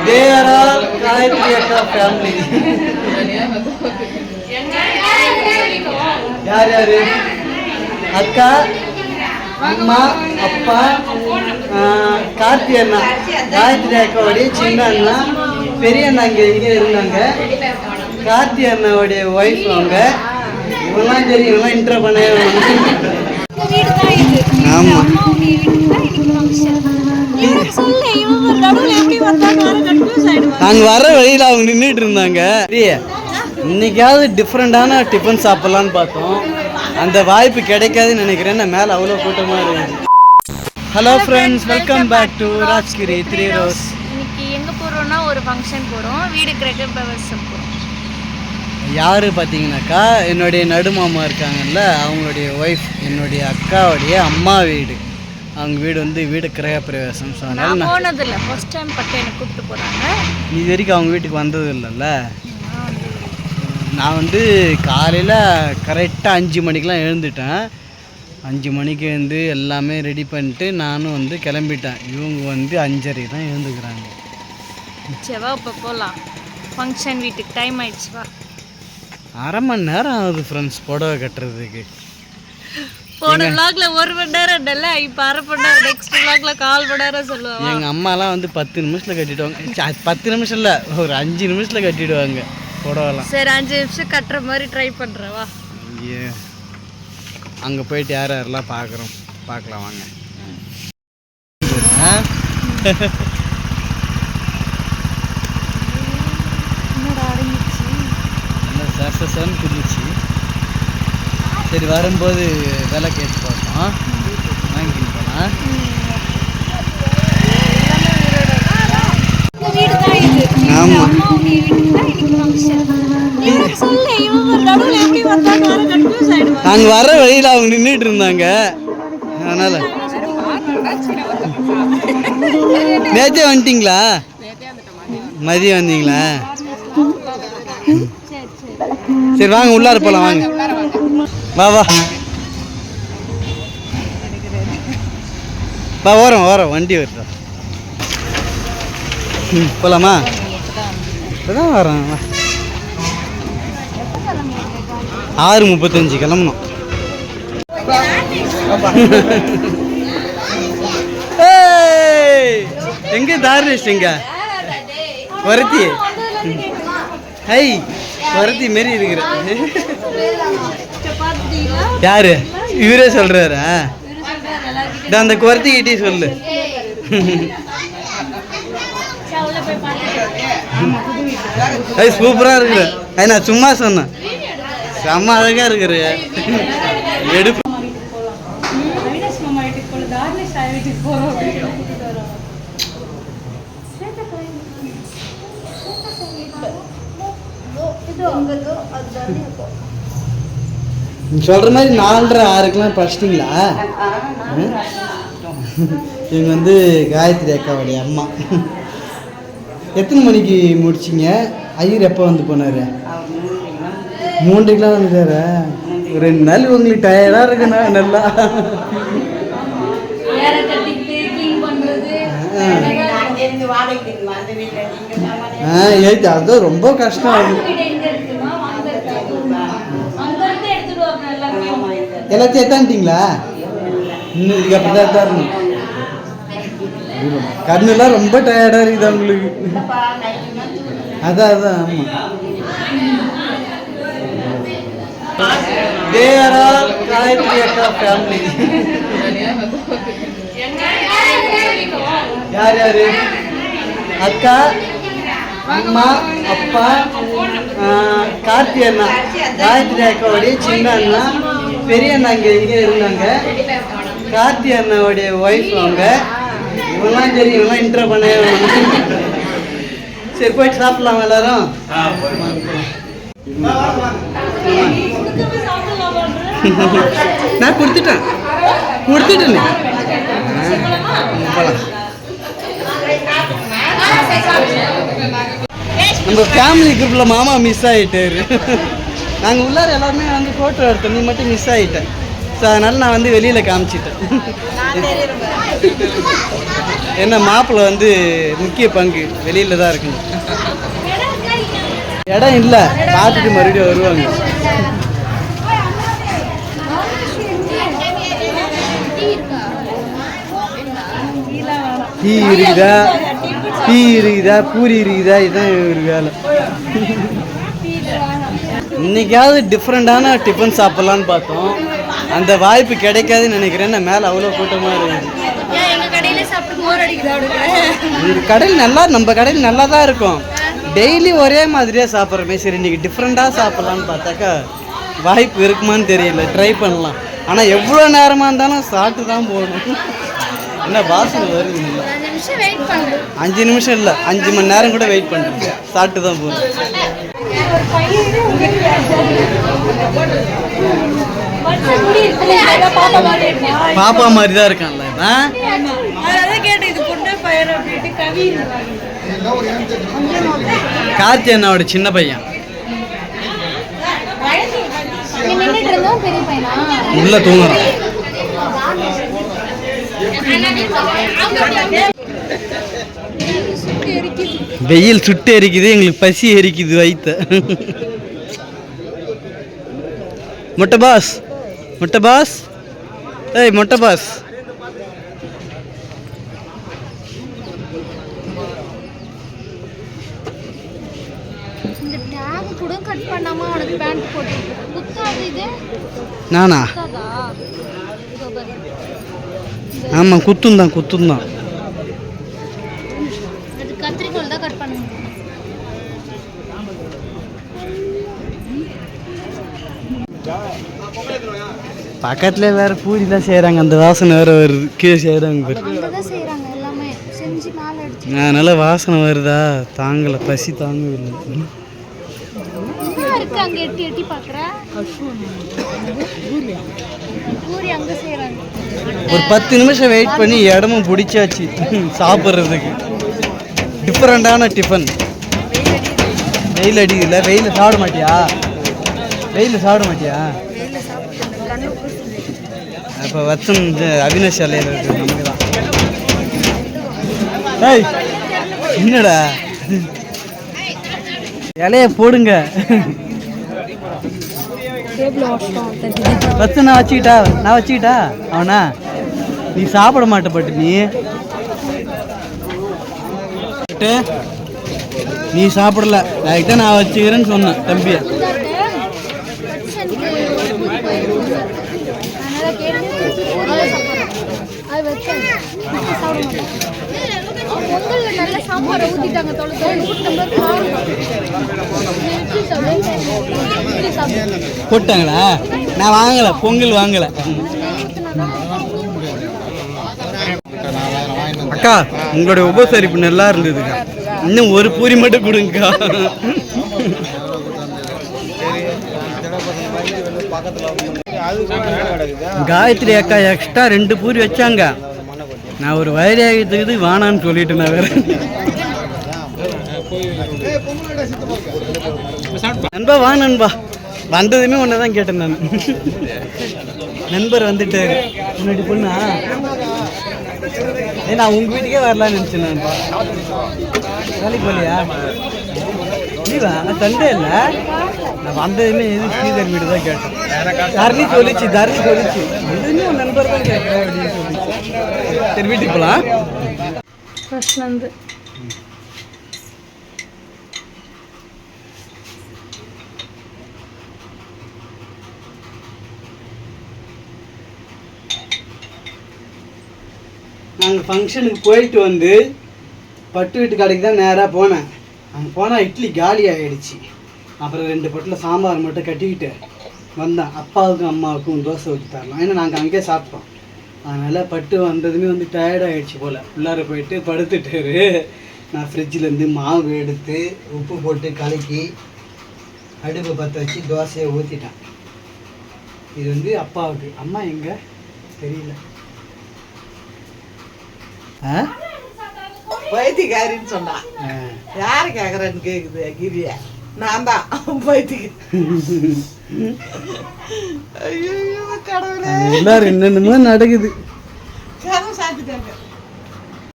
They are all Gayatri Akka family. யார் யாரு? அக்கா, அம்மா, அப்பா, கார்த்தி அண்ணா, காயத்ரி அக்காவுடைய சின்ன அண்ணா, பெரிய அண்ணா இங்கே இருந்தாங்க. கார்த்தி அண்ணாவுடைய ஒய்ஃப் அவங்க. இவங்கெல்லாம் சரி, இவங்கெல்லாம் இன்ட்ரோ பண்ண. ஆமாம், நாங்க வர வழியில் அவங்க நின்றுட்டு இருந்தாங்க. இன்னைக்காவது டிஃப்ரெண்டான டிஃபன் சாப்பிட்லான்னு பார்த்தோம். அந்த வாய்ப்பு கிடைக்காதுன்னு நினைக்கிறேன். நான் மேலே அவ்வளோ கூட்டமாக இருக்கு. Hello friends, welcome back to Rajgir 3 ரோஸ். இன்னைக்கு எங்கே போகிறோம்னா ஒரு ஃபங்க்ஷன் போகிறோம். வீடு கிரக பிரவேசம் போகிறோம். யார் பார்த்தீங்கன்னாக்கா என்னுடைய நடுமாமா இருக்காங்கல்ல, அவங்களுடைய ஒய்ஃப், என்னுடைய அக்காவுடைய அம்மா வீடு. அவங்க வீடு வந்து வீடு கிரக பிரவேசம். ஸோ நான் போனதில்லை, ஃபர்ஸ்ட் டைம் பட்டு என்னை கூப்பிட்டு போகிறாங்க. இது வரைக்கும் அவங்க வீட்டுக்கு வந்தது இல்லைல்ல. நான் வந்து காலையில் கரெக்டாக 5 மணிக்கெலாம் எழுந்துட்டேன். 5 மணிக்கு எழுந்து எல்லாமே ரெடி பண்ணிட்டு நானும் வந்து கிளம்பிட்டேன். இவங்க வந்து 5:30 தான் எழுந்துக்கிறாங்க. செவா இப்போ போகலாம், ஃபங்க்ஷன் வீட்டுக்கு டைம் ஆயிடுச்சுவா. அரை மணி நேரம் ஆகுது ஃப்ரெண்ட்ஸ் புடவை கட்டுறதுக்கு. போன விளாக்ல 1 மணி நேரம் இல்லை, இப்போ அரை மணி நேரம். நெக்ஸ்ட் விளாக்ல 1/4 மணி நேரம் சொல்லுவாங்க. எங்கள் அம்மாலாம் வந்து 10 நிமிஷத்தில் கட்டிடுவாங்க. 10 நிமிஷம் இல்லை, ஒரு 5 நிமிஷத்தில் கட்டிடுவாங்க புடவைலாம். சரி, 5 நிமிஷம் கட்டுற மாதிரி ட்ரை பண்ணுறவா. அங்கே போயிட்டு யார் யாரெல்லாம் பார்க்கலாம் வாங்க. சர்சன்னு குதிச்சு. சரி, வரும்போது விலை கேட்டு பார்த்தோம், வாங்கிட்டு போனால். ஆமாம், நாங்கள் வர வழியில் அவங்க நின்றுட்டு இருந்தாங்க. அதனால் நேற்றே வந்துட்டிங்களா? மதியம் வந்தீங்களா? சரி வாங்க, உள்ளார போகலாம் வாங்க. வா வா வா, ஓரம் வண்டி வருதா? போகலாமா? இப்போதான் வரேன். 6:35 கிளம்பணும். எங்கே தாரிஷ்? எங்க வரத்தி? ஹை, வரத்தி மாரி இருக்கிற. யாரு? இவரே சொல்றாரா? அந்த குவர்த்திக்கிட்டே சொல்லு. சூப்பராக இருக்கிற. நான் சும்மா சொன்னேன், செம்ம அழகாக இருக்கிற. எடுப்பு சொல்கிற மாதிரி 4:30-6 படிச்சிட்டிங்களா? இவங்க வந்து காயத்ரி அக்காவுடைய அம்மா. எத்தனை மணிக்கு முடிச்சிங்க? ஐயர் எப்போ வந்து போனார்? 3:00க்கெலாம் வந்துட்டாரா? ஒரு 2 நாள் உங்களுக்கு டயர்டாக இருக்குண்ணா. நல்லா ஏச்சு, அதுதான் ரொம்ப கஷ்டம். அது எல்லாத்தையும் எத்தான்ட்டிங்களா? இன்னும் இதுக்கு அப்படி தான் எத்தாரணும். கண்ணுலாம் ரொம்ப டயர்டாக இருக்குது அவங்களுக்கு. அதான் ஆமாம். They are all Gayatri Akka family. யார் யாரு? அக்கா, அம்மா, அப்பா, கார்த்தி அண்ணா, காயத்ரி அக்காவுடைய சின்ன அண்ணா, பெரிய அண்ணா இங்கே இருந்தாங்க. கார்த்தி அண்ணாவுடைய ஒய்ஃப் அவங்க. இவங்கெல்லாம் சரி, இவங்கெல்லாம் இன்ட்ரோ பண்ண. சரி, போயிட்டு சாப்பிடலாம் எல்லாரும். நான் கொடுத்துட்டேன். நம்ம ஃபேமிலி குரூப்பில் மாமா மிஸ் ஆகிட்டாரு. நாங்கள் உள்ளார எல்லாருமே வந்து ஃபோட்டோ எடுத்தோம், நீ மட்டும் மிஸ் ஆகிட்டேன். ஸோ அதனால் நான் வந்து வெளியில் காமிச்சிட்டேன். என்ன மாப்பிள்ளை வந்து முக்கிய பங்கு வெளியில தான் இருக்குங்க. இடம் இல்லை, பார்த்துட்டு மறுபடியும் வருவாங்க. டீ இருக்குதா, பூரி இருக்குதா, இதுதான் ஒரு வேலை. இன்னைக்காவது டிஃப்ரெண்டான டிஃபன் சாப்பிட்லான்னு பார்த்தோம், அந்த வாய்ப்பு கிடைக்காதுன்னு நினைக்கிறேன். மேலே அவ்வளோ கூட்டமாக இருக்குது. கடையில் நல்லா, நம்ம கடையில் நல்லா தான் இருக்கும். டெய்லி ஒரே மாதிரியாக சாப்பிட்றமே, சரி இன்னைக்கு டிஃப்ரெண்ட்டாக சாப்பிட்லான்னு பார்த்தாக்கா வாய்ப்பு இருக்குமான்னு தெரியல. ட்ரை பண்ணலாம், ஆனால் எவ்வளோ நேரமாக இருந்தாலும் சாப்பிட்டு தான் போகணும். என்ன வாசனை வருது? 5 நிமிஷம் இல்லை, 5 மணி நேரம் கூட வெயிட் பண்ணுறேன். சாப்பிட்டு தான் போகிறேன். பாப்பா மாதிரி தான் இருக்கான்ல. கார்த்தி அண்ணாவோட சின்ன பையன் உள்ள தூங்குறான். வெயில் சுட்டு எரிக்குது, எங்களுக்கு பசி எரிக்குது வயித்த. மொட்டை பாஸ், மொட்டை பாஸ், ஏய் மொட்டை பாஸ். நானா? ஆமாம், குத்தும் தான், குத்தும் தான். பக்கத்துல வேற பூரி தான் செய்யறாங்க, அந்த வாசனை வேற வருது. கீழே செய்யறாங்க, அதனால வாசனை வருதா, தாங்கல, பசி தாங்கவில்லை. ஒரு 10 நிமிஷம் வெயிட் பண்ணி இடமும் பிடிச்சாச்சு சாப்பிட்றதுக்கு. டிஃப்ரெண்டான டிஃபன். வெயில் அடிக்கல. வெயில் சாப்பிட மாட்டியா? வெயில் சாப்பிட மாட்டியா? அப்போ வச்சம் அவினாஷ் அலையில் இருக்கு, நமக்கு தான். ஏய் என்னடா இலைய போடுங்க. வச்சு நான் வச்சுக்கிட்டா அவனா? நீ சாப்பிட மாட்ட பட்டு நீ சாப்பிடல, அதுக்கிட்ட நான் வச்சுக்கிறேன்னு சொன்னேன் தம்பியை. போட்டாங்களா? நான் வாங்கலை, பொங்கல் வாங்கலை. அக்கா உங்களுடைய உபசரிப்பு நல்லா இருந்ததுக்கா, இன்னும் ஒரு பூரி மட்டும் கொடுங்கக்கா. காயத்ரி அக்கா எக்ஸ்ட்ரா 2 பூரி வச்சாங்க. நான் ஒரு வயிறாகிறதுக்கு வானான்னு சொல்லிட்டு நான் வேற. நண்பா வா நண்பா, வந்ததுமே ஒன்று தான் கேட்டேன் நான். நண்பர் வந்துட்டாரு. முன்னாடி பொண்ணா? நான் உங்கள் வீட்டுக்கே வரலான்னு நினச்சேன். நண்பா வேலைக்கு போகலையா? லீவா? நான் சண்டே இல்லை, நான் வந்ததுமே எது ஸ்ரீதர் வீடு தான் கேட்டேன். தரணி சொல்லிச்சு எதுவுமே உன் நண்பர் தான் கேட்குறேன் அப்படின்னு சொல்லிச்சு. சரி வீட்டுக்கு போகலாம். ஃபர்ஸ்ட்லேருந்து நாங்கள் ஃபங்க்ஷனுக்கு போயிட்டு வந்து பட்டு வீட்டு கடைக்கு தான் நேராக போனேன். அங்கே போனால் இட்லி காலி ஆகிடுச்சு. அப்புறம் 2 பொட்டில் சாம்பார் மட்டும் கட்டிக்கிட்டு வந்தேன். அப்பாவுக்கும் அம்மாவுக்கும் தோசை ஊற்றி தரலாம், ஏன்னா நாங்கள் அங்கேயே சாப்பிட்டோம். அதனால் பட்டு வந்ததுமே வந்து டயர்டாகிடுச்சு போல், உள்ளார போயிட்டு படுத்துட்டாரு. நான் ஃப்ரிட்ஜிலேருந்து மாவு எடுத்து உப்பு போட்டு கலக்கி அடுப்பை பற்ற வச்சு தோசையை ஊற்றிட்டேன். இது வந்து அப்பாவுக்கு. அம்மா எங்கே தெரியல. பைத்தியக்காரின்னு சொன்னா யாரு கேக்குறேன்னு கேக்குது கிரியா? நான் தான் பைத்தியக்காரி. ஐயோ கடவுளே, எல்லாரும் என்னென்னமோ நடக்குது. கதவு சாத்தி வந்துட்டாங்க